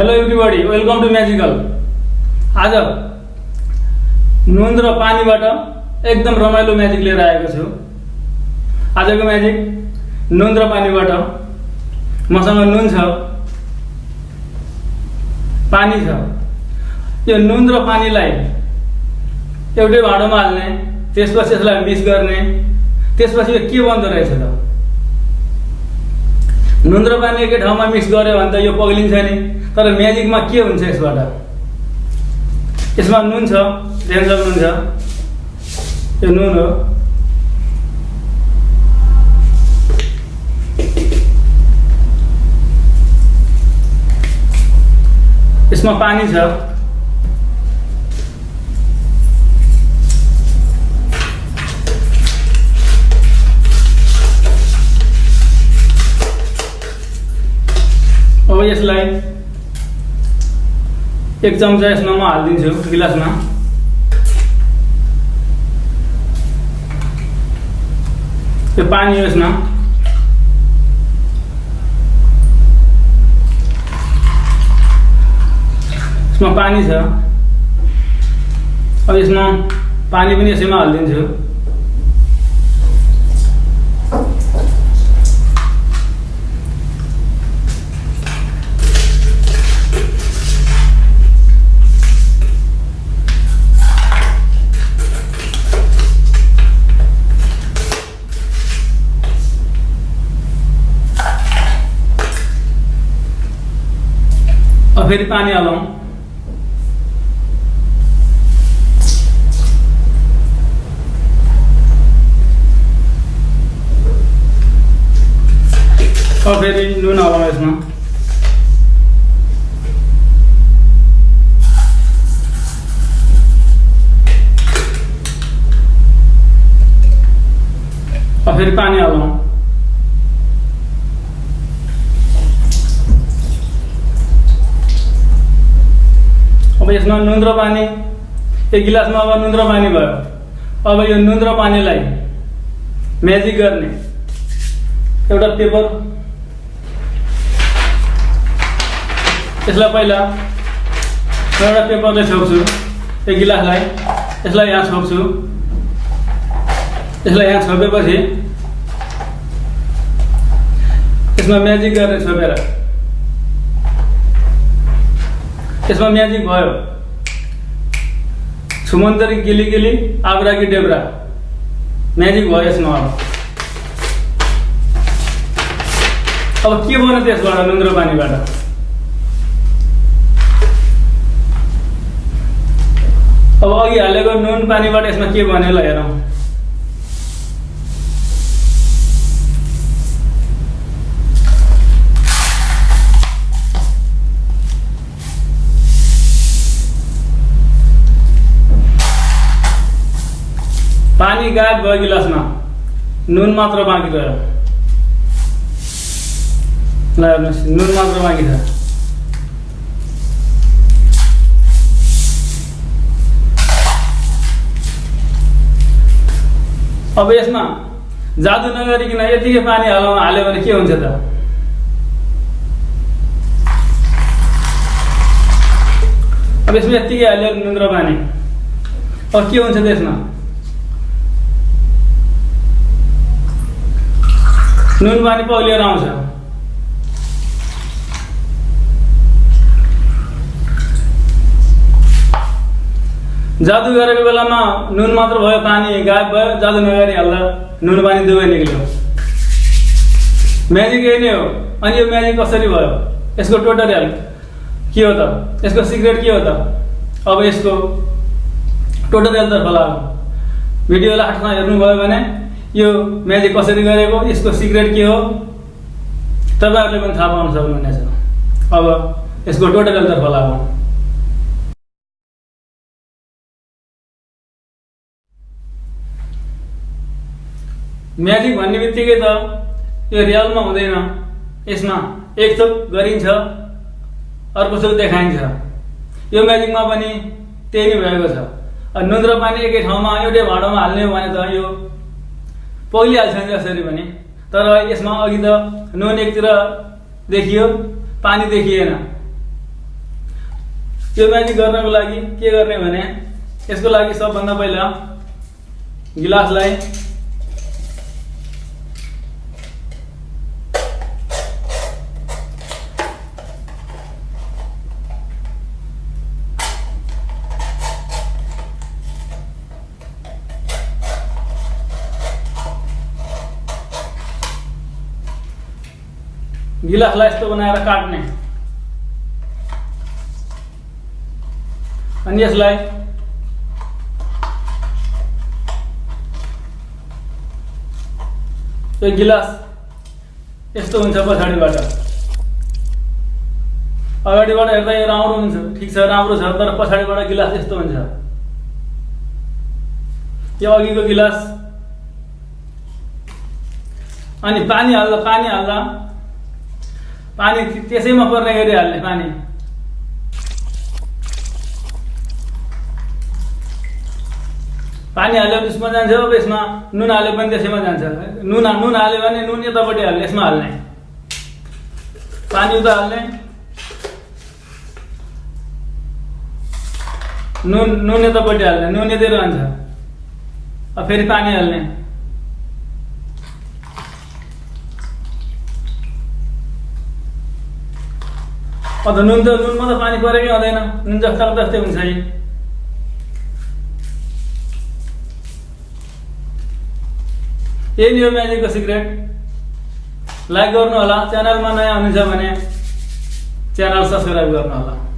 Hello everybody, welcome to magical. आज नुन र पानीबाट एकदम रमाइलो म्याजिक लिएर आएको छु। आजको म्याजिक नुन र पानीबाट। मसँग नुन छ, पानी छ। यो नुन र पानीलाई एउटै भाँडोमा हाल्ने, त्यसपछि यसलाई मिक्स गर्ने, त्यसपछि यो के बन्दो रहेछ त? नुन र पानी एकै ठाउँमा मिक्स गर्यो भने त यो पग्लिन्छ नि। तर म्याजिकमा के हुन्छ यसबाट? यसमा नुन छ, देख्न सक्नुहुन्छ, यो नुन हो। यसमा पानी छ, अब यसलाई एक चम्चा यसमा म हालिदिन्छु गिलासमा। यो पानी हो यसमा। यसमा पानी छ। अब यसमा पानी पनि यसैमा हालिदिन्छु। अब फेरि पानी हालौँ। अब फेरि नुन हालौँ यसमा। अब फेरि पानी हालौँ। अब यसमा नुन र पानी, एक गिलासमा अब नुन र पानी भयो। अब यो नुन र पानीलाई म्याजिक गर्ने एउटा पेपर, यसलाई पहिला एउटा पेपरले छोप्छु। एक गिलासलाई यसलाई यहाँ छोप्छु। यसलाई यहाँ छोपेपछि यसमा म्याजिक गर्ने छोपेर यसमा म्याजिक भयो। छुमन्तरी गिली गिली आब्रा कि डेब्रा, म्याजिक भयो यसमा। अब के बन्यो त्यसबाट? नुन र पानीबाट। अब अघि हालेको नुन पानीबाट यसमा के बन्यो ल हेरौँ। पानी गायब भयो गिलासमा, नुन मात्र बाँकी रह्यो। ल हेर्नुहोस्, नुन मात्र बाँकी छ। अब यसमा जादु नगरिकन यतिकै पानी हाल्यो भने के हुन्छ त? अब यसमा यतिकै हाल्यो नुन र पानी, अब के हुन्छ त्यसमा? नुन पानी पग्लिएर आउँछ। जादु गरेको बेलामा नुन मात्र भयो, पानी गायब भयो। जादु नगरी हाल्दा नुन पानी दुवै निक्ल्यो। म्याजिक यही नै हो। अनि यो म्याजिक कसरी भयो? यसको ट्युटोरियल के हो त? यसको सिक्रेट के हो त? अब यसको ट्युटोरियलतर्फ लागौँ। भिडियो लास्टमा हेर्नुभयो भने यो म्याजिक कसरी गरेको, यसको सिक्रेट के हो, तपाईँहरूले पनि थाहा पाउन सक्नुहुनेछ। अब यसको ट्युटोरियलतर्फ लागौँ। म्याजिक भन्ने बित्तिकै त यो रियलमा हुँदैन। यसमा एक थोक गरिन्छ, अर्को थोक देखाइन्छ। यो म्याजिकमा पनि त्यही नै भएको छ। नुन र पानी एकै ठाउँमा एउटै भाँडोमा हाल्ने हो भने त यो पग्लिहाल्छ नि यसरी पनि। तर यसमा अघि त नुन एकतिर देखियो, पानी देखिएन। यो म्याजिक गर्नको लागि के गर्ने भने यसको लागि सबभन्दा पहिला गिलासलाई यस्तो बनाएर काट्ने अनि यसलाई यो गिलास यस्तो हुन्छ पछाडिबाट अगाडिबाट हेर्दा यो राम्रो हुन्छ ठीक छ राम्रो छ तर पछाडिबाट गिलास यस्तो हुन्छ यो अघिको गिलास अनि पानी हाल्दा पानी त्यसैमा पर्ने गरी हाल्ने पानी हाल्यो भने त्यसमा जान्छ अब यसमा नुन हाल्यो पनि त्यसैमा जान्छ नुन हाल्यो भने नुन यतापट्टि हाल्ने यसमा हाल्ने पानी उता हाल्ने नुन यतापट्टि हाल्ने नुन यतै रहन्छ अब फेरि पानी हाल्ने अब नुनमा त पानी परेकै हुँदैन नुन जस्ताको जस्तै हुन्छ यही हो म्याजिकको सिक्रेट लाइक गर्नु होला च्यानलमा नयाँ हुनुहुन्छ भने च्यानल सब्स्क्राइब गर्नु होला